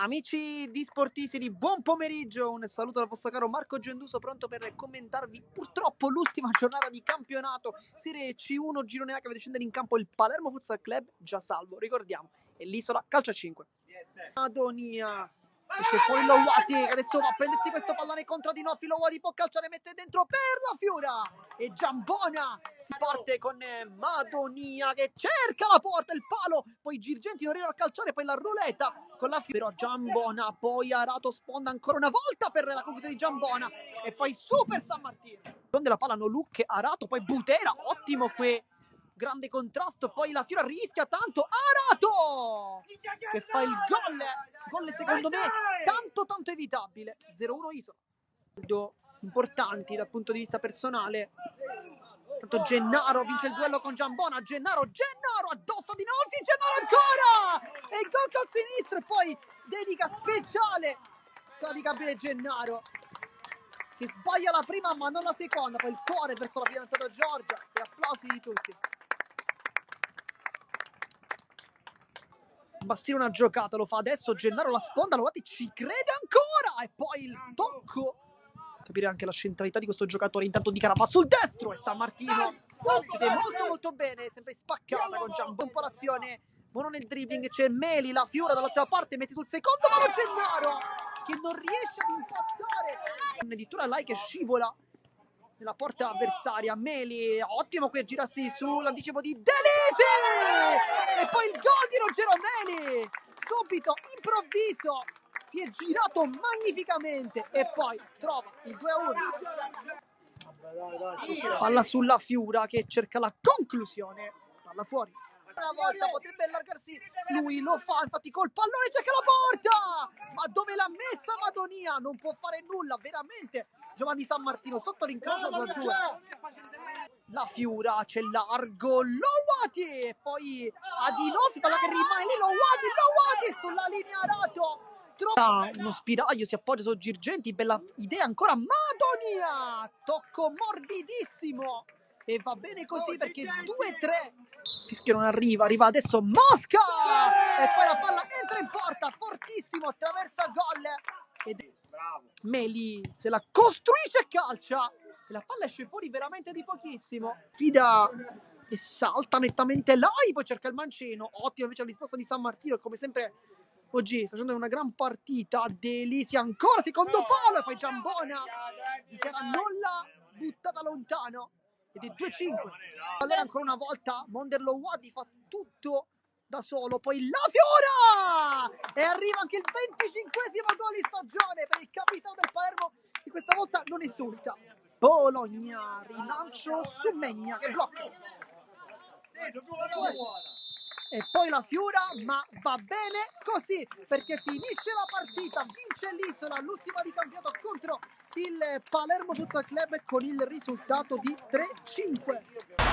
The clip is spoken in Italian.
Amici di Sportiseri, buon pomeriggio, un saluto dal vostro caro Marco Genduso, pronto per commentarvi purtroppo l'ultima giornata di campionato Serie C1 Girone A che vede scendere in campo il Palermo Futsal Club, già salvo, ricordiamo, e l'Isola calcio a 5. Madonia, esce fuori Lowati, che adesso va a prendersi questo pallone contro Di Nofi, Lowati può calciare, mette dentro per la Fiura, e Giambona si parte con Madonia che cerca la porta, il palo, poi i Girgenti non riescono a calciare, poi la ruleta con la Fiura, Giambona, poi Arato sponda ancora una volta per la conclusione di Giambona, e poi Super San Martino, donde la palla no Lucche, Arato, poi Butera, ottimo qui, grande contrasto, poi la Fiora rischia tanto, Arato che fa il gol secondo me tanto evitabile, 0-1 Isola, importanti dal punto di vista personale. Tanto Gennaro vince il duello con Giambona, Gennaro addosso di Nolfi, Gennaro ancora, e il gol col sinistro, e poi dedica speciale praticabile Gennaro che sbaglia la prima ma non la seconda, poi il cuore verso la fidanzata Giorgia, e applausi di tutti. Bastire una giocata, lo fa adesso Gennaro, la sponda, Lovati ci crede ancora, e poi il tocco, capire anche la centralità di questo giocatore, intanto di Carapà sul destro, e San Martino vede molto bene, sempre spaccata con Giambona, un po' l'azione, buono nel dribbling, c'è Meli, la Fiora dall'altra parte, mette sul secondo palo Gennaro che non riesce ad impattare, addirittura Lai che scivola nella porta avversaria, Meli, ottimo qui a girarsi sull'anticipo di Delisi, e poi il gol di Ruggero Meli, subito, improvviso, si è girato magnificamente e poi trova il 2-1. Palla sulla Fiura che cerca la conclusione, palla fuori. Una volta potrebbe allargarsi, lui lo fa, infatti col pallone cerca la porta, ma dove l'ha messa Madonia? Non può fare nulla, veramente. Giovanni San Martino sotto l'incrocio 2-2. La Fiura c'è largo, Lowati, e poi Adinofi, palla che rimane lì, Lowati sulla linea Arato. Uno spiraglio, si appoggia su Girgenti, bella idea ancora, Madonia, tocco morbidissimo, e va bene così perché 2-3. Fischio non arriva adesso Mosca, e poi la palla entra in porta, fortissimo, attraversa gol, ed Meli se la costruisce e calcia, e la palla esce fuori veramente di pochissimo, Frida e salta nettamente Lai, poi cerca il mancino, ottima invece la risposta di San Martino, come sempre oggi sta facendo una gran partita. Delisi ancora, secondo palo, e poi Giambona dichiara nulla, buttata lontano, ed è 2-5. Allora ancora una volta Monderlo Wadi fa tutto da solo, poi la Fiora, e arriva anche il 25esimo gol di stagione per il capitano del Palermo, che questa volta non esulta. Bologna, rilancio su Megna che blocca, e poi la Fiura, ma va bene così perché finisce la partita, vince l'Isola, l'ultima di campionato contro il Palermo Futsal Club con il risultato di 3-5.